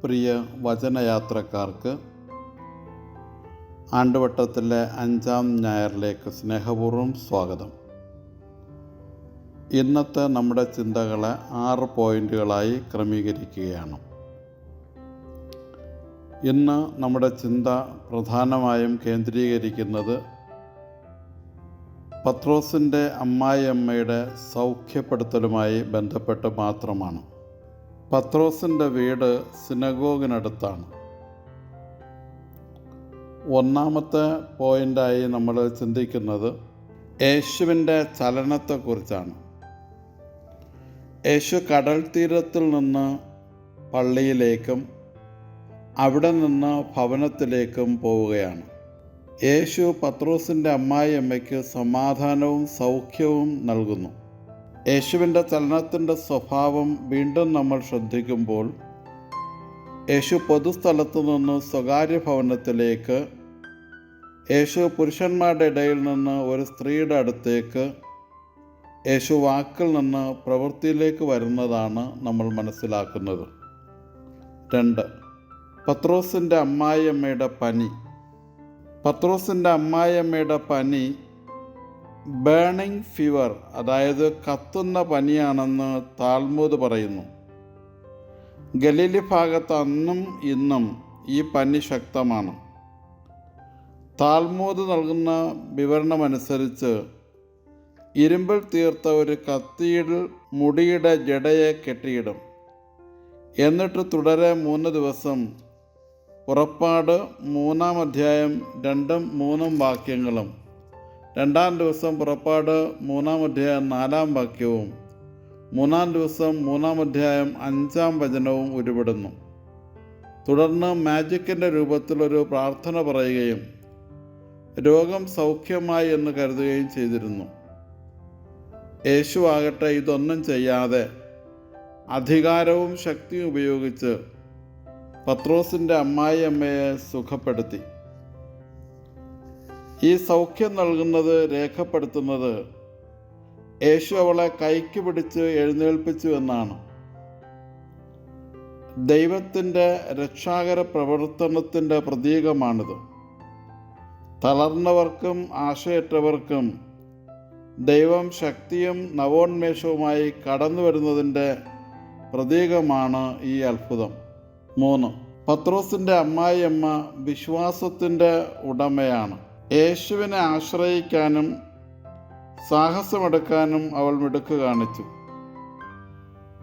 പ്രിയ വചനയാത്രക്കാർക്ക് ആണ്ടുവട്ടത്തിലെ 5-ാം ഞായറിലേക്ക് സ്നേഹപൂർവ്വം സ്വാഗതം. ഇന്നത്തെ നമ്മുടെ ചിന്തകളെ 6 പോയിന്റുകളായി ക്രമീകരിക്കുകയാണ്. ഇന്ന് നമ്മുടെ ചിന്ത പ്രധാനമായും കേന്ദ്രീകരിക്കുന്നത് പത്രോസിൻ്റെ അമ്മായിയമ്മയുടെ സൗഖ്യപ്പെടുത്തലുമായി ബന്ധപ്പെട്ട് മാത്രമാണ്. പത്രോസിൻ്റെ വീട് സിനഗോഗിനടുത്താണ്. ഒന്നാമത്തെ പോയിൻ്റായി നമ്മൾ ചിന്തിക്കുന്നത് യേശുവിൻ്റെ ചലനത്തെക്കുറിച്ചാണ്. യേശു കടൽ തീരത്തിൽ നിന്ന് പള്ളിയിലേക്കും അവിടെ നിന്ന് ഭവനത്തിലേക്കും പോവുകയാണ്. യേശു പത്രോസിൻ്റെ അമ്മായിയമ്മയ്ക്ക് സമാധാനവും സൗഖ്യവും നൽകുന്നു. യേശുവിൻ്റെ ചലനത്തിൻ്റെ സ്വഭാവം വീണ്ടും നമ്മൾ ശ്രദ്ധിക്കുമ്പോൾ യേശു പൊതുസ്ഥലത്തു നിന്ന് സ്വകാര്യ ഭവനത്തിലേക്ക്, യേശു പുരുഷന്മാരുടെ ഇടയിൽ നിന്ന് ഒരു സ്ത്രീയുടെ അടുത്തേക്ക്, യേശു വാക്കിൽ നിന്ന് പ്രവൃത്തിയിലേക്ക് വരുന്നതാണ് നമ്മൾ മനസ്സിലാക്കുന്നത്. 2. പത്രോസിൻ്റെ അമ്മായിയമ്മയുടെ പനി. പത്രോസിൻ്റെ അമ്മായിയമ്മയുടെ പനി ബേണിംഗ് ഫീവർ, അതായത് കത്തുന്ന പനിയാണെന്ന് താൽമൂദ് പറയുന്നു. ഗലീലി ഭാഗത്ത് അന്നും ഇന്നും ഈ പനി ശക്തമാണ്. താൽമൂദ് നൽകുന്ന വിവരണമനുസരിച്ച് ഇരുമ്പിൽ തീർത്ത ഒരു കത്തിയിൽ മുടിയുടെ ജടയെ കെട്ടിയിടും. എന്നിട്ട് തുടരെ 3 ദിവസം പുറപ്പാട് 3-ാം അധ്യായം 2-3 വാക്യങ്ങളും, 2-ാം ദിവസം പുറപ്പാട് 3-ാം അധ്യായം 4-ാം വാക്യവും, 3-ാം ദിവസം 3-ാം അധ്യായം 5-ാം വചനവും ഉരുവിടുന്നു. തുടർന്ന് മാജിക്കിൻ്റെ രൂപത്തിൽ ഒരു പ്രാർത്ഥന പറയുകയും രോഗം സൗഖ്യമായി എന്ന് കരുതുകയും ചെയ്തിരുന്നു. യേശു ആകട്ടെ ഇതൊന്നും ചെയ്യാതെ അധികാരവും ശക്തിയും ഉപയോഗിച്ച് പത്രോസിൻ്റെ അമ്മായിയമ്മയെ സുഖപ്പെടുത്തി. ഈ സൗഖ്യം നൽകുന്നത്, രേഖപ്പെടുത്തുന്നത് യേശു അവളെ കൈക്ക് പിടിച്ച് എഴുന്നേൽപ്പിച്ചു എന്നാണ്. ദൈവത്തിൻ്റെ രക്ഷാകര പ്രവർത്തനത്തിൻ്റെ പ്രതീകമാണിത്. തളർന്നവർക്കും ആശയറ്റവർക്കും ദൈവം ശക്തിയും നവോന്മേഷവുമായി കടന്നു വരുന്നതിൻ്റെ പ്രതീകമാണ് ഈ അത്ഭുതം. 3. പത്രോസിൻ്റെ അമ്മായിയമ്മ വിശ്വാസത്തിൻ്റെ ഉടമയാണ്. യേശുവിനെ ആശ്രയിക്കാനും സാഹസമെടുക്കാനും അവൾ മിടുക്ക് കാണിച്ചു.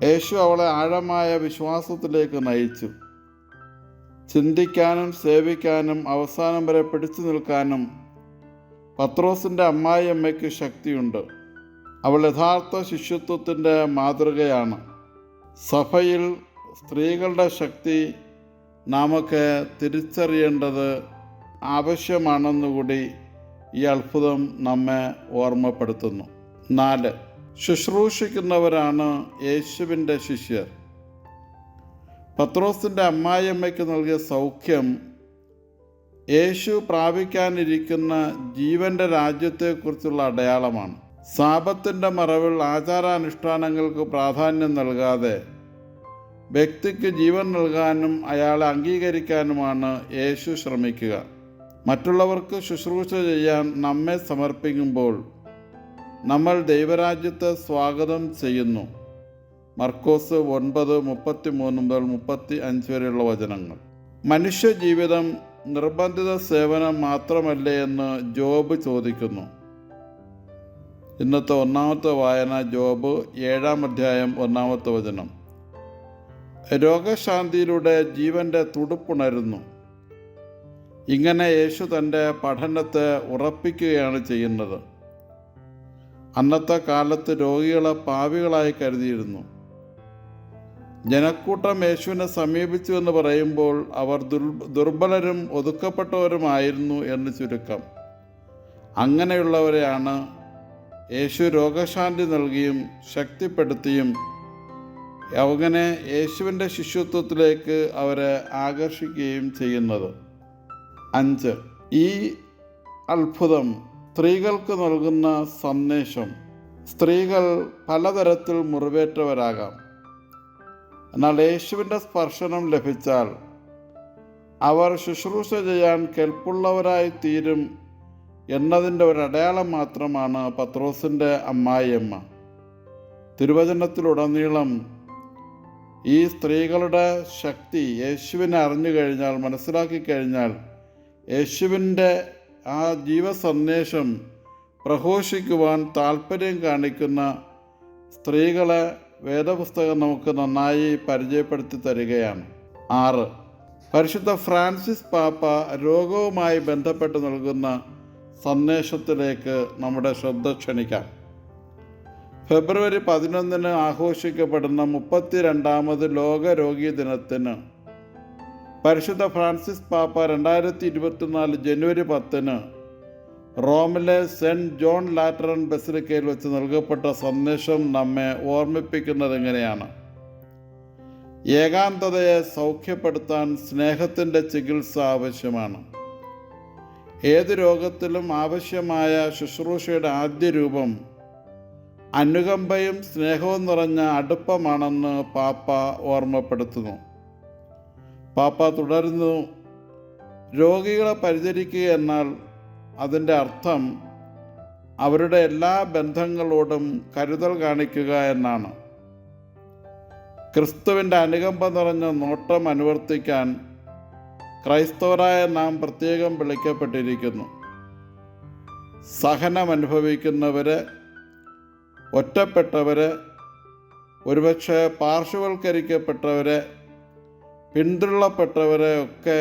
യേശു അവളെ ആഴമായ വിശ്വാസത്തിലേക്ക് നയിച്ചു. ചിന്തിക്കാനും സേവിക്കാനും അവസാനം വരെ പിടിച്ചു നിൽക്കാനും പത്രോസിൻ്റെ അമ്മായിയമ്മയ്ക്ക് ശക്തിയുണ്ട്. അവൾ യഥാർത്ഥ ശിഷ്യത്വത്തിൻ്റെ മാതൃകയാണ്. സഭയിൽ സ്ത്രീകളുടെ ശക്തി നമുക്ക് തിരിച്ചറിയേണ്ടത് ആവശ്യമാണെന്നുകൂടി ഈ അത്ഭുതം നമ്മെ ഓർമ്മപ്പെടുത്തുന്നു. 4. ശുശ്രൂഷിക്കുന്നവരാണ് യേശുവിൻ്റെ ശിഷ്യർ. പത്രോസിൻ്റെ അമ്മായിയമ്മയ്ക്ക് നൽകിയ സൗഖ്യം യേശു പ്രാപിക്കാനിരിക്കുന്ന ജീവൻ്റെ രാജ്യത്തെക്കുറിച്ചുള്ള അടയാളമാണ്. സാപത്തിൻ്റെ മറവിൽ ആചാരാനുഷ്ഠാനങ്ങൾക്ക് പ്രാധാന്യം നൽകാതെ വ്യക്തിക്ക് ജീവൻ നൽകാനും അയാളെ അംഗീകരിക്കാനുമാണ് യേശു ശ്രമിക്കുക. മറ്റുള്ളവർക്ക് ശുശ്രൂഷ ചെയ്യാൻ നമ്മെ സമർപ്പിക്കുമ്പോൾ നമ്മൾ ദൈവരാജ്യത്തെ സ്വാഗതം ചെയ്യുന്നു. മർക്കോസ് 9:33-35 വരെയുള്ള വചനങ്ങൾ. മനുഷ്യജീവിതം നിർബന്ധിത സേവനം മാത്രമല്ലേ എന്ന് ജോബ് ചോദിക്കുന്നു. ഇന്നത്തെ 1-ാമത്തെ വായന ജോബ് 7-ാം അധ്യായം 1-ാമത്തെ വചനം. രോഗശാന്തിയിലൂടെ ജീവൻ്റെ തുടുപ്പുണരുന്നു. ഇങ്ങനെ യേശു തൻ്റെ പഠനത്തെ ഉറപ്പിക്കുകയാണ് ചെയ്യുന്നത്. അന്നത്തെ കാലത്ത് രോഗികളെ പാപികളായി കരുതിയിരുന്നു. ജനക്കൂട്ടം യേശുവിനെ സമീപിച്ചു എന്ന് പറയുമ്പോൾ അവർ ദുർബലരും ഒതുക്കപ്പെട്ടവരുമായിരുന്നു എന്ന് ചുരുക്കം. അങ്ങനെയുള്ളവരെയാണ് യേശു രോഗശാന്തി നൽകിയും ശക്തിപ്പെടുത്തിയും അങ്ങനെ യേശുവിൻ്റെ ശിഷ്യത്വത്തിലേക്ക് അവരെ ആകർഷിക്കുകയും ചെയ്യുന്നത്. 5. ഈ അത്ഭുതം സ്ത്രീകൾക്ക് നൽകുന്ന സന്ദേശം. സ്ത്രീകൾ പലതരത്തിൽ മുറിവേറ്റവരാകാം. എന്നാൽ യേശുവിൻ്റെ സ്പർശനം ലഭിച്ചാൽ അവർ ശുശ്രൂഷ ചെയ്യാൻ കെൽപ്പുള്ളവരായി തീരും എന്നതിൻ്റെ ഒരു അടയാളം മാത്രമാണ് പത്രോസിൻ്റെ അമ്മായിയമ്മ. തിരുവചനത്തിലുടനീളം ഈ സ്ത്രീകളുടെ ശക്തി യേശുവിനെ അറിഞ്ഞു കഴിഞ്ഞാൽ, മനസ്സിലാക്കി കഴിഞ്ഞാൽ, യേശുവിൻ്റെ ആ ജീവസന്ദേശം പ്രഘോഷിക്കുവാൻ താല്പര്യം കാണിക്കുന്ന സ്ത്രീകളെ വേദപുസ്തകം നമുക്ക് നന്നായി പരിചയപ്പെടുത്തി തരികയാണ്. 6. പരിശുദ്ധ ഫ്രാൻസിസ് പാപ്പ രോഗവുമായി ബന്ധപ്പെട്ട് നൽകുന്ന സന്ദേശത്തിലേക്ക് നമ്മുടെ ശ്രദ്ധ ക്ഷണിക്കാം. ഫെബ്രുവരി 11 ആഘോഷിക്കപ്പെടുന്ന 32ാമത് ലോക രോഗി ദിനത്തിന് പരിശുദ്ധ ഫ്രാൻസിസ് പാപ്പ 2024 ജനുവരി 10 റോമിലെ സെൻറ്റ് ജോൺ ലാറ്ററൻ ബസിലിക്കയിൽ വെച്ച് നൽകപ്പെട്ട സന്ദേശം നമ്മെ ഓർമ്മിപ്പിക്കുന്നത് എങ്ങനെയാണ്? ഏകാന്തതയെ സൗഖ്യപ്പെടുത്താൻ സ്നേഹത്തിൻ്റെ ചികിത്സ ആവശ്യമാണ്. ഏത് രോഗത്തിലും ആവശ്യമായ ശുശ്രൂഷയുടെ ആദ്യ രൂപം അനുകമ്പയും സ്നേഹവും നിറഞ്ഞ അടുപ്പമാണെന്ന് പാപ്പ ഓർമ്മപ്പെടുത്തുന്നു. പാപ്പ തുടരുന്നു, രോഗികളെ പരിചരിക്കുക എന്നാൽ അതിൻ്റെ അർത്ഥം അവരുടെ എല്ലാ ബന്ധങ്ങളോടും കരുതൽ കാണിക്കുക എന്നാണ്. ക്രിസ്തുവിൻ്റെ അനുകമ്പ നിറഞ്ഞ നോട്ടം അനുവർത്തിക്കാൻ ക്രൈസ്തവരായ നാം പ്രത്യേകം വിളിക്കപ്പെട്ടിരിക്കുന്നു. സഹനം അനുഭവിക്കുന്നവരെ, ഒറ്റപ്പെട്ടവരെ, ഒരുപക്ഷെ പാർശ്വവൽക്കരിക്കപ്പെട്ടവരെ, പിന്തള്ളപ്പെട്ടവരെ ഒക്കെ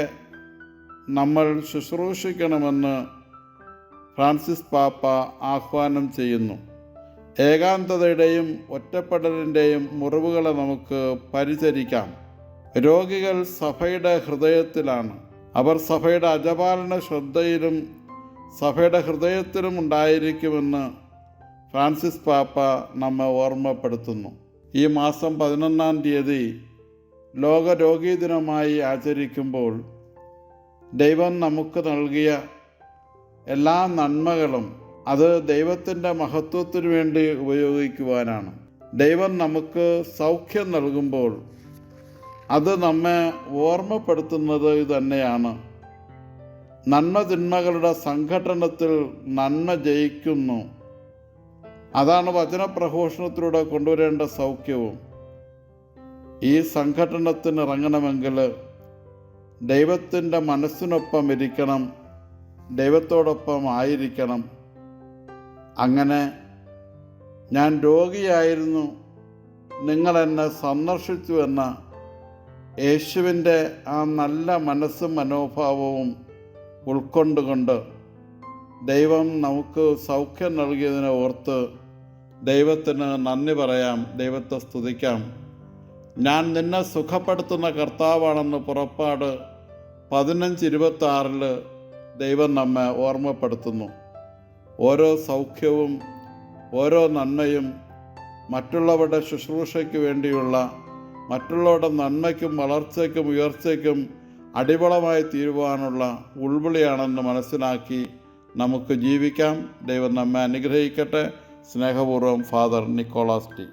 നമ്മൾ ശുശ്രൂഷിക്കണമെന്ന് ഫ്രാൻസിസ് പാപ്പ ആഹ്വാനം ചെയ്യുന്നു. ഏകാന്തതയുടെയും ഒറ്റപ്പെടലിൻ്റെയും മുറിവുകളെ നമുക്ക് പരിചരിക്കാം. രോഗികൾ സഭയുടെ ഹൃദയത്തിലാണ്. അവർ സഭയുടെ അജപാലന ശ്രദ്ധയിലും സഭയുടെ ഹൃദയത്തിലും ഉണ്ടായിരിക്കുമെന്ന് ഫ്രാൻസിസ് പാപ്പ നമ്മെ ഓർമ്മപ്പെടുത്തുന്നു. ഈ മാസം 11-ാം തീയതി ലോക രോഗീ ദിനമായി ആചരിക്കുമ്പോൾ ദൈവം നമുക്ക് നൽകിയ എല്ലാ നന്മകളും അത് ദൈവത്തിൻ്റെ മഹത്വത്തിനു വേണ്ടി ഉപയോഗിക്കുവാനാണ്. ദൈവം നമുക്ക് സൗഖ്യം നൽകുമ്പോൾ അത് നമ്മെ ഓർമ്മപ്പെടുത്തുന്നത് ഇതുതന്നെയാണ്. നന്മ തിന്മകളുടെ സംഘട്ടനത്തിൽ നന്മ ജയിക്കുന്നു. അതാണ് വചനപ്രഘോഷണത്തിലൂടെ കൊണ്ടുവരേണ്ട സൗഖ്യവും. ഈ സംഘട്ടനത്തിന് ഇറങ്ങണമെങ്കിൽ ദൈവത്തിൻ്റെ മനസ്സിനൊപ്പം ഇരിക്കണം, ദൈവത്തോടൊപ്പം ആയിരിക്കണം. അങ്ങനെ ഞാൻ രോഗിയായിരുന്നു, നിങ്ങളെന്നെ സന്ദർശിച്ചു എന്ന യേശുവിൻ്റെ ആ നല്ല മനസ്സും മനോഭാവവും ഉൾക്കൊണ്ടുകൊണ്ട് ദൈവം നമുക്ക് സൗഖ്യം നൽകിയതിനെ ഓർത്ത് ദൈവത്തിന് നന്ദി പറയാം, ദൈവത്തെ സ്തുതിക്കാം. ഞാൻ നിന്നെ സുഖപ്പെടുത്തുന്ന കർത്താവാണെന്ന് പുറപ്പാട് 15:26 ദൈവം നമ്മെ ഓർമ്മപ്പെടുത്തുന്നു. ഓരോ സൗഖ്യവും ഓരോ നന്മയും മറ്റുള്ളവരുടെ ശുശ്രൂഷയ്ക്ക് വേണ്ടിയുള്ള, മറ്റുള്ളവരുടെ നന്മയ്ക്കും വളർച്ചയ്ക്കും ഉയർച്ചയ്ക്കും അടിവളമായി തീരുവാനുള്ള ഉൾവിളിയാണെന്ന് മനസ്സിലാക്കി നമുക്ക് ജീവിക്കാം. ദൈവം നമ്മെ അനുഗ്രഹിക്കട്ടെ. സ്നേഹപൂർവ്വം ഫാദർ നിക്കോളാസ് ടി.